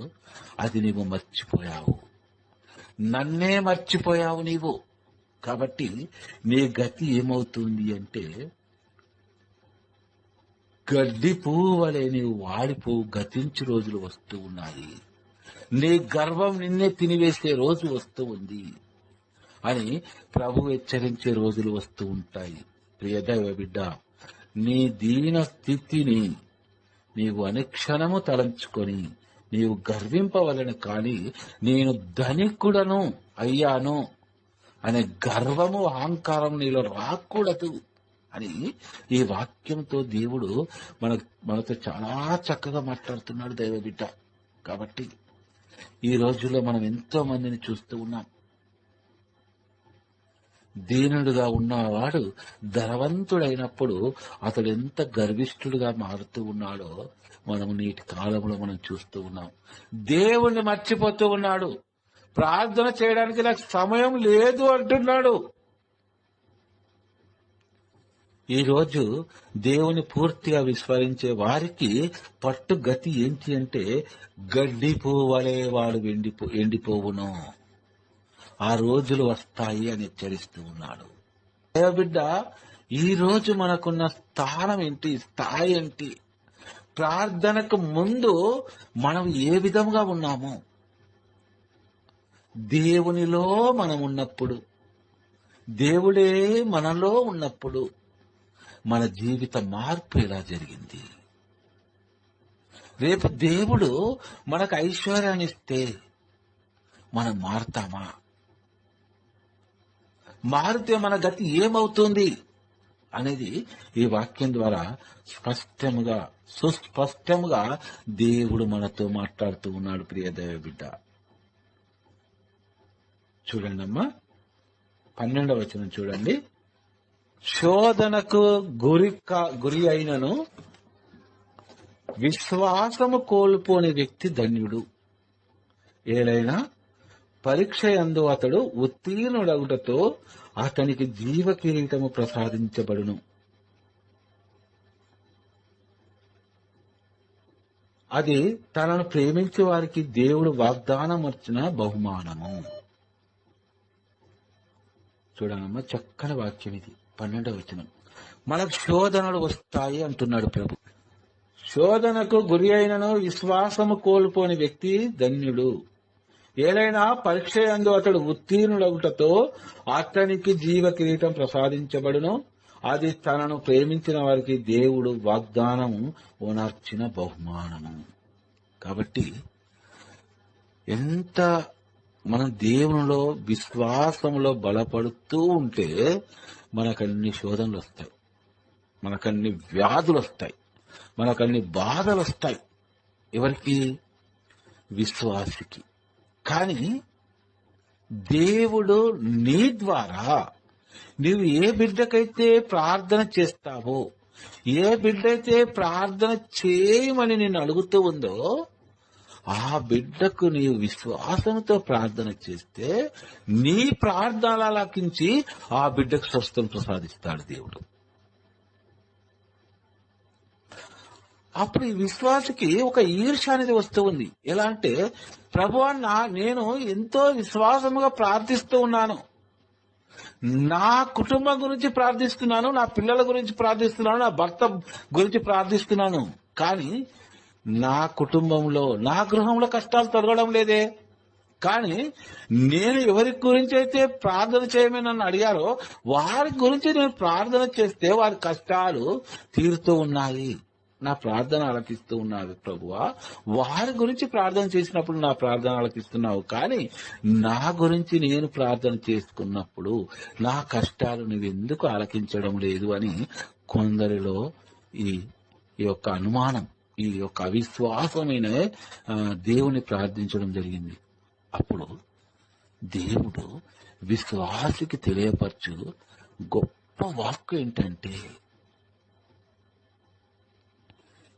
Speaker 1: అది నీవు మర్చిపోయావు, నన్నే మర్చిపోయావు నీవు. కాబట్టి నీ గతి ఏమవుతుంది అంటే, గడ్డి పువ్వు వలె నీవు వాడిపోవు గతించి రోజులు వస్తూ ఉన్నాయి. నీ గర్వం నిన్నే తినివేసే రోజు వస్తూ ఉంది అని ప్రభు హెచ్చరించే రోజులు వస్తూ ఉంటాయి. ప్రియదైవ బిడ్డ, నీ దీన స్థితిని నీవు అనుక్షణము తలంచుకొని నీవు గర్వింపవలను. కానీ నేను ధనికుడను అయ్యాను అనే గర్వము, అహంకారం నీలో రాకూడదు అని ఈ వాక్యంతో దేవుడు మనతో చాలా చక్కగా మాట్లాడుతున్నాడు దైవ బిడ్డ. కాబట్టి ఈ రోజుల్లో మనం ఎంతో మందిని చూస్తూ ఉన్నాం. దీనుడుగా ఉన్నవాడు ధనవంతుడైనప్పుడు అతడు ఎంత గర్విష్ఠుడుగా మారుతూ ఉన్నాడో మనం నేటి కాలంలో మనం చూస్తూ ఉన్నాం. దేవుణ్ణి మర్చిపోతూ ఉన్నాడు. ప్రార్థన చేయడానికి నాకు సమయం లేదు అంటున్నాడు. ఈరోజు దేవుని పూర్తిగా విస్మరించే వారికి పట్టు గతి ఏంటి అంటే, గడ్డి పువ్వు వలె వాడు ఎండిపోవును, ఆ రోజులు వస్తాయి అని హెచ్చరిస్తూ ఉన్నాడు. బిడ్డ, ఈ రోజు మనకున్న స్థానం ఏంటి, స్థాయి ఏంటి? ప్రార్థనకు ముందు మనం ఏ విధంగా ఉన్నాము? దేవునిలో మనం ఉన్నప్పుడు, దేవుడే మనలో ఉన్నప్పుడు మన జీవిత మార్పు ఎలా జరిగింది? రేపు దేవుడు మనకు ఐశ్వర్యాన్ని ఇస్తే మనం మారుతామా? మారితే మన గతి ఏమవుతుంది అనేది ఈ వాక్యం ద్వారా సుస్పష్టముగా దేవుడు మనతో మాట్లాడుతూ ఉన్నాడు. ప్రియ దైవ బిడ్డ, చూడండి అమ్మా, 12వ వచనం చూడండి. శోధనకు గురి అయినను విశ్వాసము కోల్పోని వ్యక్తి ధన్యుడు. ఏలైనా పరీక్ష యందు అతడు ఉత్తీర్ణుడగుటతో అతనికి జీవ కిరీటము ప్రసాదించబడును. అది తనను ప్రేమించే వారికి దేవుడు వాగ్దానం వచ్చిన బహుమానము. చూడనమ్మా, చక్కని వాక్యం ఇది. 12వ వచనం, మనకు శోధనలు వస్తాయి అంటున్నాడు ప్రభు. శోధనకు గురి అయినను విశ్వాసము కోల్పోని వ్యక్తి ధన్యుడు. ఏలైనా పరీక్ష యందు అతడు ఉత్తీర్ణుడగుటతో అతనికి జీవ కిరీటం ప్రసాదించబడును. అది తనను ప్రేమించిన వారికి దేవుడు వాగ్దానము ఓనార్చిన బహుమానము. కాబట్టి ఎంత మనం దేవునిలో విశ్వాసంలో బలపడుతూ ఉంటే మనకన్ని శోధనలు వస్తాయి, మనకన్ని వ్యాధులు వస్తాయి, మనకన్ని బాధలు వస్తాయి. ఎవరికి? విశ్వాసికి. కానీ దేవుడు నీ ద్వారా నీవు ఏ బిడ్డకైతే ప్రార్థన చేస్తావో, ఏ బిడ్డైతే ప్రార్థన చేయమని నిన్ను అడుగుతూ ఉందో, ఆ బిడ్డకు నీవు విశ్వాసంతో ప్రార్థన చేస్తే నీ ప్రార్థన ఆలకించి ఆ బిడ్డకు స్వస్థం ప్రసాదిస్తాడు దేవుడు. అప్పుడు ఈ విశ్వాసకి ఒక ఈర్ష్య అనేది వస్తూ ఉంది. ఎలా అంటే, ప్రభువా, నేను ఎంతో విశ్వాసముగా ప్రార్థిస్తూ ఉన్నాను, నా కుటుంబం గురించి ప్రార్థిస్తున్నాను, నా పిల్లల గురించి ప్రార్థిస్తున్నాను, నా భర్త గురించి ప్రార్థిస్తున్నాను, కానీ నా కుటుంబంలో, నా గృహంలో కష్టాలు తొలగడం లేదే. కానీ నేను ఎవరి గురించి అయితే ప్రార్థన చేయమని నన్ను అడిగారో వారి గురించి నేను ప్రార్థన చేస్తే వారి కష్టాలు తీరుతూ ఉన్నాయి. నా ప్రార్థన ఆలకిస్తూ ఉన్నావు ప్రభువా. వారి గురించి ప్రార్థన చేసినప్పుడు నా ప్రార్థన ఆలకిస్తున్నావు, కానీ నా గురించి నేను ప్రార్థన చేసుకున్నప్పుడు నా కష్టాలు నువ్వెందుకు ఆలకించడం లేదు అని కొందరిలో ఈ యొక్క అనుమానం, ఈ యొక్క అవిశ్వాసమైన దేవుని ప్రార్థించడం జరిగింది. అప్పుడు దేవుడు విశ్వాసికి తెలియపరచు గొప్ప వాక్కు ఏంటంటే,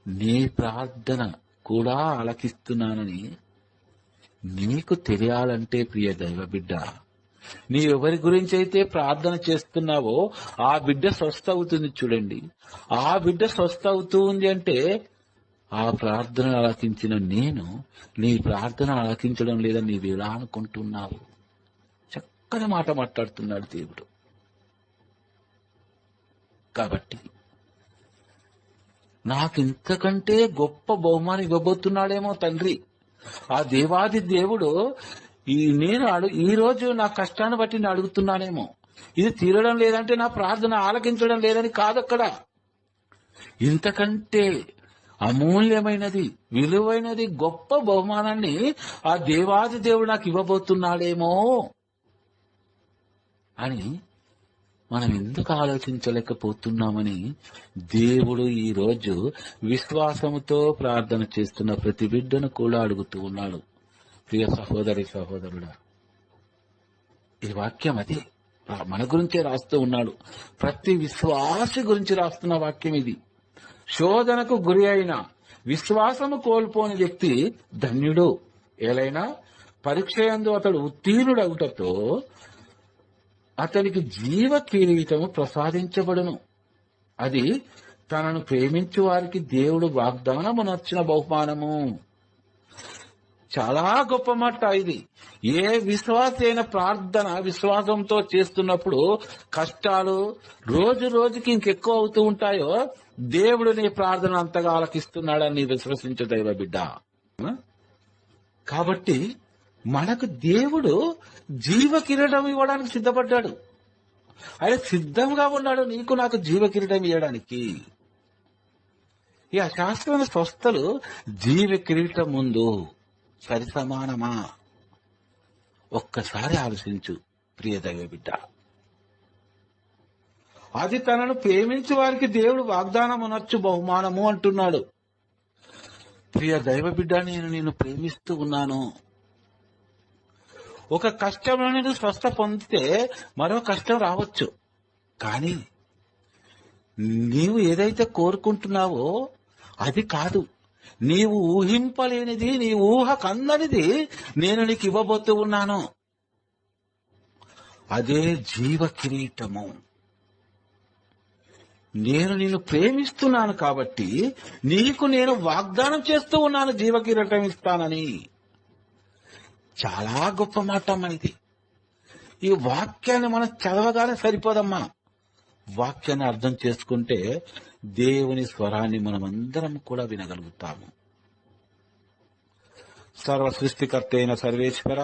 Speaker 1: నీ ప్రార్థన కూడా ఆలకిస్తున్నానని నీకు తెలియాలంటే ప్రియ దైవ బిడ్డ, నీవెవరి గురించి అయితే ప్రార్థన చేస్తున్నావో ఆ బిడ్డ స్వస్థ అవుతుంది. చూడండి, ఆ బిడ్డ స్వస్థ అవుతూ ఉంది అంటే ఆ ప్రార్థన ఆలకించిన నేను నీ ప్రార్థన ఆలకించడం లేదని నీవు ఎలా అనుకుంటున్నావు? చక్కని మాట మాట్లాడుతున్నాడు దేవుడు. కాబట్టి నాకింతకంటే గొప్ప బహుమానం ఇవ్వబోతున్నాడేమో తండ్రి. ఆ దేవాది దేవుడు ఈ రోజు నా కష్టాన్ని బట్టి నేను అడుగుతున్నానేమో, ఇది తీరడం లేదంటే నా ప్రార్థన ఆలకించడం లేదని కాదక్కడ. ఇంతకంటే అమూల్యమైనది, విలువైనది, గొప్ప బహుమానాన్ని ఆ దేవాది దేవుడు నాకు ఇవ్వబోతున్నాడేమో అని మనం ఎందుకు ఆలోచించలేకపోతున్నామని దేవుడు ఈ రోజు విశ్వాసముతో ప్రార్థన చేస్తున్న ప్రతి బిడ్డను కూడా అడుగుతూ ఉన్నాడు. ప్రియ సహోదరి సహోదరుడా, ఈ వాక్యం అది మన గురించే రాస్తూ ఉన్నాడు. ప్రతి విశ్వాసి గురించి రాస్తున్న వాక్యం ఇది. శోధనకు గురి అయిన విశ్వాసము కోల్పోని వ్యక్తి ధన్యుడు. ఏలైనా పరీక్షయందు అతడు ఉత్తీర్ణుడవుటతో అతనికి జీవ కిరీటము ప్రసాదించబడును. అది తనను ప్రేమించు వారికి దేవుడు వాగ్దానమునర్చిన బహుమానము. చాలా గొప్ప మాట ఇది. ఏ విశ్వాసైన ప్రార్థన విశ్వాసంతో చేస్తున్నప్పుడు కష్టాలు రోజు రోజుకి ఇంకెక్కువ అవుతూ ఉంటాయో దేవుడు నీ ప్రార్థన అంతగా ఆలకిస్తున్నాడని విశ్వసించు దైవ బిడ్డ. కాబట్టి మనకు దేవుడు జీవ కిరీటం ఇవ్వడానికి సిద్ధపడ్డాడు. ఆయన సిద్ధంగా ఉన్నాడు నీకు నాకు జీవ కిరీటం ఇవ్వడానికి. ఈ అశాస్త్రమైన స్వస్థలు జీవ కిరీటం ముందు సరి సమానమా? ఒక్కసారి ఆలోచించు ప్రియ దైవ బిడ్డ. అది తనను ప్రేమించే వారికి దేవుడు వాగ్దానం అనొచ్చు బహుమానము అంటున్నాడు. ప్రియ దైవ బిడ్డ, నేను నిన్ను ప్రేమిస్తూ ఉన్నాను. ఒక కష్టంలో నేను స్వస్థ పొందితే మరో కష్టం రావచ్చు, కానీ నీవు ఏదైతే కోరుకుంటున్నావో అది కాదు. నీవు ఊహింపలేనిది, నీ ఊహకందనిది నేను నీకు ఇవ్వబోతూ ఉన్నాను. అదే జీవ కిరీటము. నేను నిన్ను ప్రేమిస్తున్నాను కాబట్టి నీకు నేను వాగ్దానం చేస్తూ ఉన్నాను, జీవ కిరీటం ఇస్తానని. చాలా గొప్ప మాట అమ్మా ఇది. ఈ వాక్యాన్ని మనం చదవగానే సరిపోదమ్మా. వాక్యాన్ని అర్థం చేసుకుంటే దేవుని స్వరాన్ని మనమందరం కూడా వినగలుగుతాము. సర్వ సృష్టికర్త అయిన సర్వేశ్వర,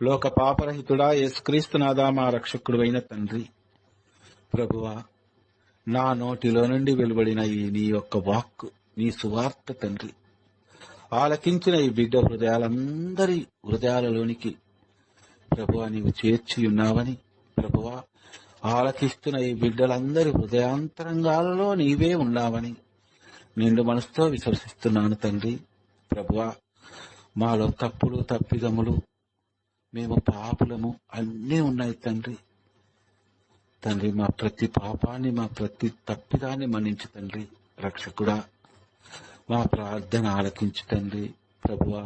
Speaker 1: లోక పాపరహితుడా, యేసుక్రీస్తు నాథా, మా రక్షకుడు అయిన తండ్రి, ప్రభువా, నా నోటిలో నుండి వెలువడిన ఈ నీ యొక్క వాక్కు, నీ సువార్త తండ్రి, ఆలకించిన ఈ బిడ్డ హృదయాలందరి హృదయాలలోనికి ప్రభువా నీవు చేర్చి ఉన్నావని, ప్రభువా ఆలకిస్తున్న ఈ బిడ్డలందరి హృదయాంతరంగాలలో నీవే ఉన్నావని నిండు మనసుతో విశ్వసిస్తున్నాను తండ్రి. ప్రభువా, మాలో తప్పులు తప్పిదములు, మేము పాపులము అన్నీ ఉన్నాయి తండ్రి. తండ్రి మా ప్రతి పాపాన్ని, మా ప్రతి తప్పిదాన్ని మన్నించు తండ్రి. రక్షకుడా, మా ప్రార్థన ఆలకించు తండ్రి. ప్రభువా,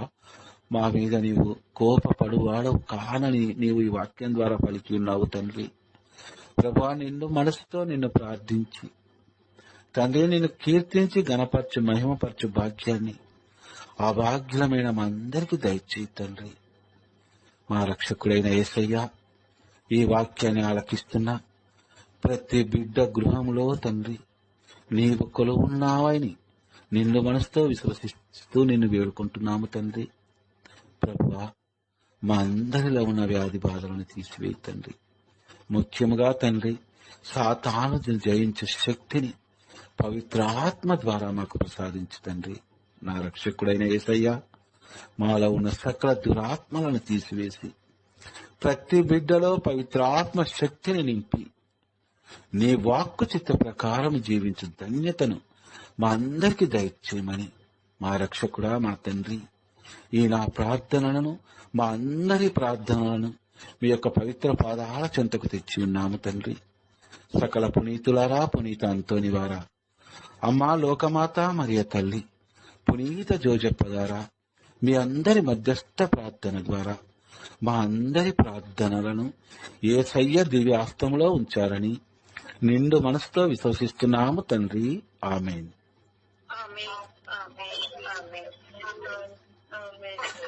Speaker 1: మా మీద నీవు కోపపడువాడవు కానని నీవు ఈ వాక్యం ద్వారా పలికి ఉన్నావు తండ్రి. ప్రభువా, నిన్ను మనసుతో నిన్ను ప్రార్థించి తండ్రి నిన్ను కీర్తించి గణపరచు మహిమపరచు భాగ్యాన్ని ఆ భాగ్యమైన మా అందరికీ దయచేయి తండ్రి. మా రక్షకుడైన యేసయ్య, ఈ వాక్యాన్ని ఆలకిస్తున్న ప్రతి బిడ్డ గృహంలో తండ్రి నీవు కొలువున్నావని నిన్ను మనసుతో విశ్వసిస్తూ నిన్ను వేడుకుంటున్నాము తండ్రి. ప్రభువా, మా అందరిలో ఉన్న వ్యాధి బాధలను తీసివేయి తండ్రి. ముఖ్యముగా తండ్రి, సాతాను జయించే శక్తిని పవిత్రాత్మ ద్వారా మాకు ప్రసాదించు తండ్రి. నా రక్షకుడైన యేసయ్య, మాలో ఉన్న సకల దురాత్మలను తీసివేసి ప్రతి బిడ్డలో పవిత్రాత్మ శక్తిని నింపి నీ వాక్కు చిత్త ప్రకారం జీవించు ధన్యతను మా అందరికీ దయచేయమని మా రక్షకుడా, మా తండ్రి, ఈ నా ప్రార్థనలను, మా అందరి ప్రార్థనలను మీ యొక్క పవిత్ర పాదాల చెంతకు తెచ్చి ఉన్నాము తండ్రి. సకల పునీతులారా, పునీత అంతోని వారా, అమ్మా లోకమాత మరియ తల్లి, పునీత జోజప్ప గారా, మీ అందరి మధ్యస్థ ప్రార్థన ద్వారా మా అందరి ప్రార్థనలను యేసయ్య దివ్యాస్తంలో ఉంచారని నిండు మనసుతో విశ్వసిస్తున్నాము తండ్రి. ఆమేన్.